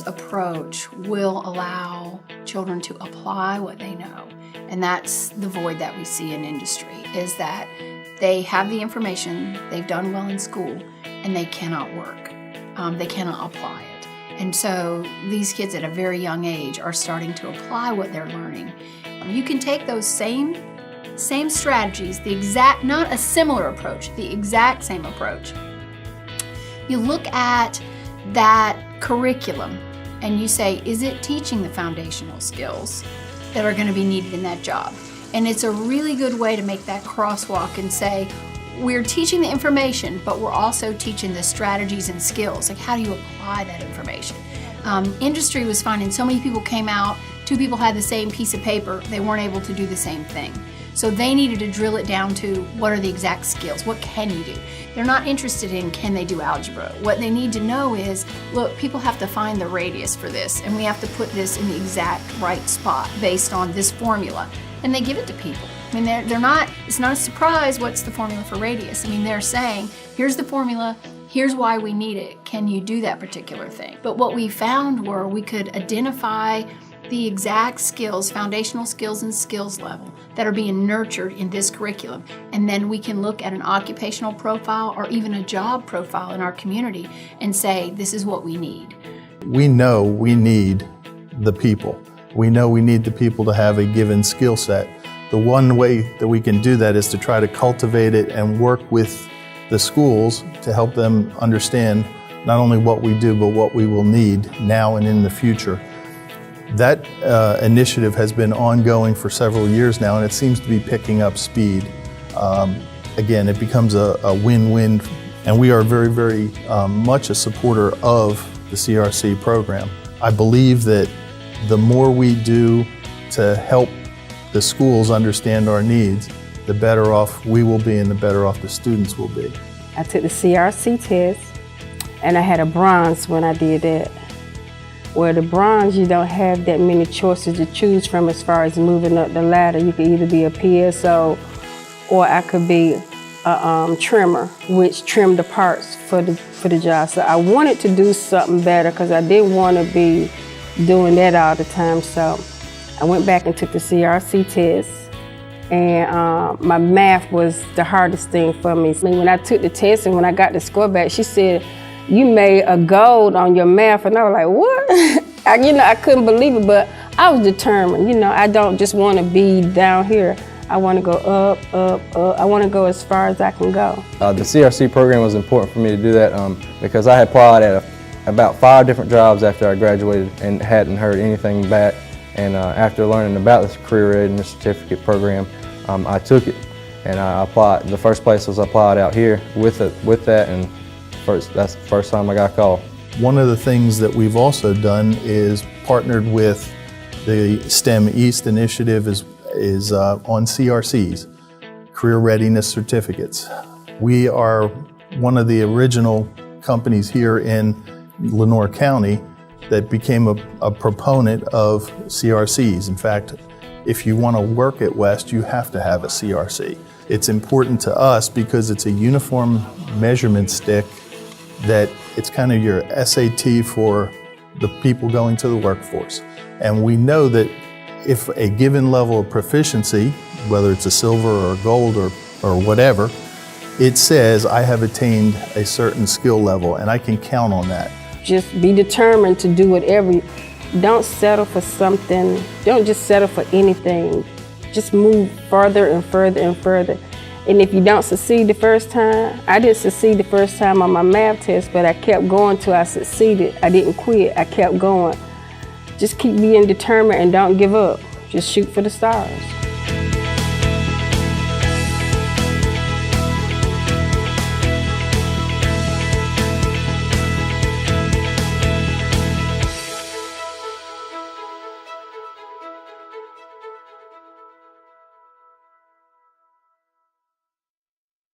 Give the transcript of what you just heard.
skills approach will allow children to apply what they know. And that's the void that we see in industry, is that they have the information, they've done well in school, and they cannot work. They cannot apply it. And so these kids at a very young age are starting to apply what they're learning. You can take those same strategies, not a similar approach, the exact same approach. You look at that curriculum and you say, is it teaching the foundational skills that are going to be needed in that job? And it's a really good way to make that crosswalk and say, we're teaching the information, but we're also teaching the strategies and skills. Like, how do you apply that information? Industry was finding so many people came out, 2 people had the same piece of paper, they weren't able to do the same thing. So they needed to drill it down to what are the exact skills, what can you do? They're not interested in can they do algebra. What they need to know is, look, people have to find the radius for this, and we have to put this in the exact right spot based on this formula. And they give it to people. I mean, it's not a surprise what's the formula for radius. I mean, they're saying, here's the formula, here's why we need it. Can you do that particular thing? But what we found were we could identify the exact skills, foundational skills and skills level that are being nurtured in this curriculum. And then we can look at an occupational profile or even a job profile in our community and say, this is what we need. We know we need the people. We know we need the people to have a given skill set. The one way that we can do that is to try to cultivate it and work with the schools to help them understand not only what we do, but what we will need now and in the future. That initiative has been ongoing for several years now, and it seems to be picking up speed. Again, it becomes a win-win, and we are very, very much a supporter of the CRC program. I believe that the more we do to help the schools understand our needs, the better off we will be and the better off the students will be. I took the CRC test, and I had a bronze when I did that. Where the bronze, you don't have that many choices to choose from as far as moving up the ladder. You could either be a PSO or I could be a trimmer, which trimmed the parts for the job. So I wanted to do something better because I didn't want to be doing that all the time. So I went back and took the CRC test, and my math was the hardest thing for me. So when I took the test and when I got the score back, she said, "You made a gold on your math," and I was like, "What?" I couldn't believe it, but I was determined. I don't just want to be down here. I want to go up, up, up. I want to go as far as I can go. The CRC program was important for me to do that because I had applied at about 5 different jobs after I graduated and hadn't heard anything back. And after learning about this career readiness certificate program, I took it and I applied. The first place was applied out here with that, and that's the first time I got a call. One of the things that we've also done is partnered with the STEM East initiative is on CRCs, Career Readiness Certificates. We are one of the original companies here in Lenoir County that became a proponent of CRCs. In fact, if you want to work at West, you have to have a CRC. It's important to us because it's a uniform measurement stick that it's kind of your SAT for the people going to the workforce. And we know that if a given level of proficiency, whether it's a silver or a gold or whatever, it says I have attained a certain skill level and I can count on that. Just be determined to do whatever. Don't settle for something. Don't just settle for anything. Just move further and further and further. And if you don't succeed the first time, I didn't succeed the first time on my math test, but I kept going till I succeeded. I didn't quit, I kept going. Just keep being determined and don't give up. Just shoot for the stars.